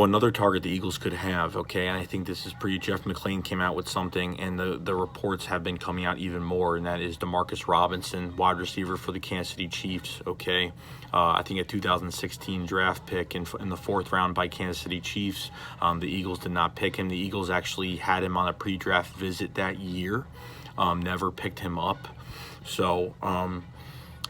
So another target the Eagles could have, okay, and I think this is pretty. Jeff McClain came out with something, and the reports have been coming out even more, and that is Demarcus Robinson, wide receiver for the Kansas City Chiefs, okay. I think a 2016 draft pick in the 4th round by Kansas City Chiefs. The Eagles did not pick him. The Eagles actually had him on a pre-draft visit that year, never picked him up. So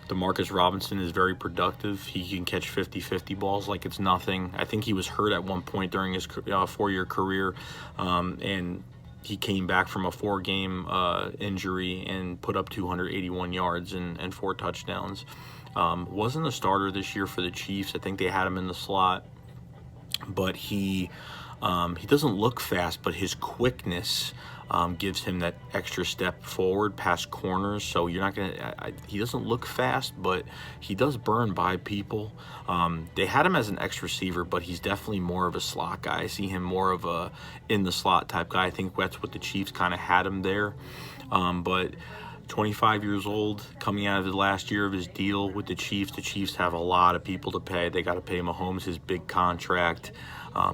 Demarcus Robinson is very productive. He can catch 50-50 balls like it's nothing. I think he was hurt at one point during his 4-year career, and he came back from a 4-game injury and put up 281 yards and 4 touchdowns. Wasn't a starter this year for the Chiefs. I think they had him in the slot, but he doesn't look fast, but his quickness gives him that extra step forward past corners. So you're not gonna. He doesn't look fast, but he does burn by people. They had him as an X receiver, but he's definitely more of a slot guy. I see him more of a in the slot type guy. I think that's what the Chiefs kind of had him there, but 25 years old, coming out of the last year of his deal with the Chiefs. The Chiefs have a lot of people to pay. They got to pay Mahomes his big contract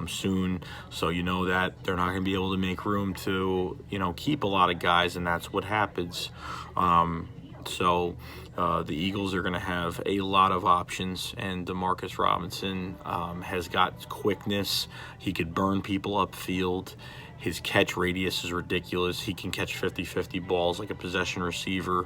soon, so you know that they're not going to be able to make room to, keep a lot of guys, and that's what happens. So the Eagles are going to have a lot of options, and Demarcus Robinson has got quickness. He could burn people upfield. His catch radius is ridiculous. He can catch 50-50 balls like a possession receiver.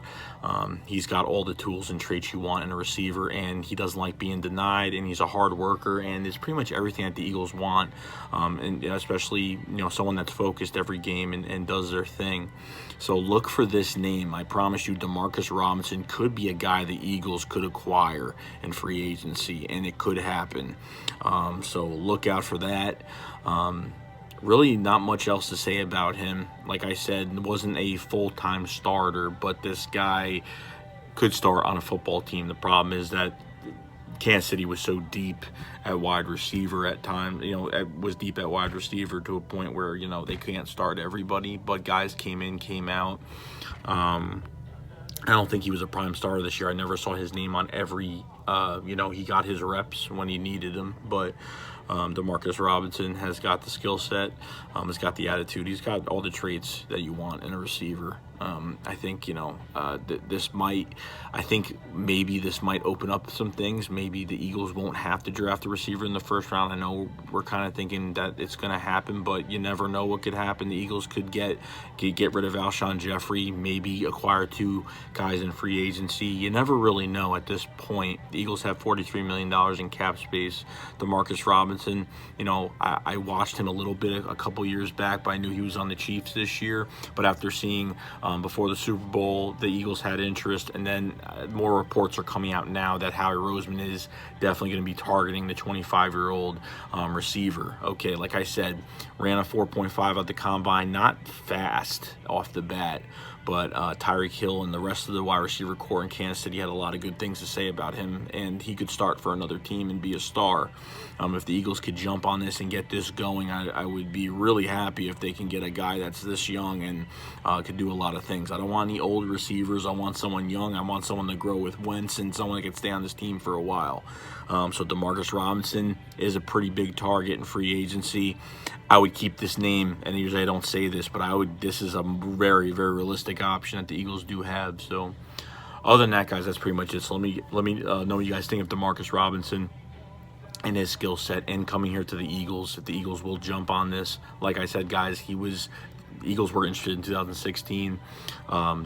He's got all the tools and traits you want in a receiver, and he doesn't like being denied, and he's a hard worker, and it's pretty much everything that the Eagles want, and especially someone that's focused every game and does their thing. So look for this name. I promise you, Demarcus Robinson could be a guy the Eagles could acquire in free agency, and it could happen. So look out for that. Really not much else to say about him. Like I said, wasn't a full-time starter, but this guy could start on a football team. The problem is that Kansas City was so deep at wide receiver at times, was deep at wide receiver to a point where, they can't start everybody, but guys came in, came out. I don't think he was a prime starter this year. I never saw his name on every, he got his reps when he needed them, but Demarcus Robinson has got the skill set, has got the attitude, he's got all the traits that you want in a receiver. I think, I think maybe this might open up some things. Maybe the Eagles won't have to draft a receiver in the 1st round. I know we're kind of thinking that it's going to happen, but you never know what could happen. The Eagles could get rid of Alshon Jeffrey, maybe acquire 2 guys in free agency. You never really know at this point. The Eagles have $43 million in cap space. Demarcus Robinson, I watched him a little bit a couple years back, but I knew he was on the Chiefs this year. But after seeing before the Super Bowl, the Eagles had interest, and then more reports are coming out now that Howie Roseman is definitely going to be targeting the 25-year-old receiver. Okay, like I said, ran a 4.5 at the combine, not fast off the bat, but Tyreek Hill and the rest of the wide receiver core in Kansas City had a lot of good things to say about him, and he could start for another team and be a star. If the Eagles could jump on this and get this going, I would be really happy if they can get a guy that's this young and could do a lot of things. I don't want any old receivers. I want someone young. I want someone to grow with Wentz and someone that can stay on this team for a while. So Demarcus Robinson is a pretty big target in free agency. I would keep this name, and usually I don't say this, but this is a very, very realistic option that the Eagles do have. So other than that, guys, that's pretty much it. So let me know what you guys think of Demarcus Robinson and his skill set and coming here to the Eagles. If the Eagles will jump on this. Like I said, guys, the Eagles were interested in 2016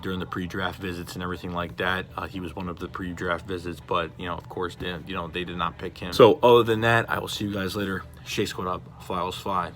during the pre-draft visits and everything like that. He was one of the pre-draft visits, but of course, they did not pick him. So other than that, I will see you guys later. Shea Squad up, Flyers fly.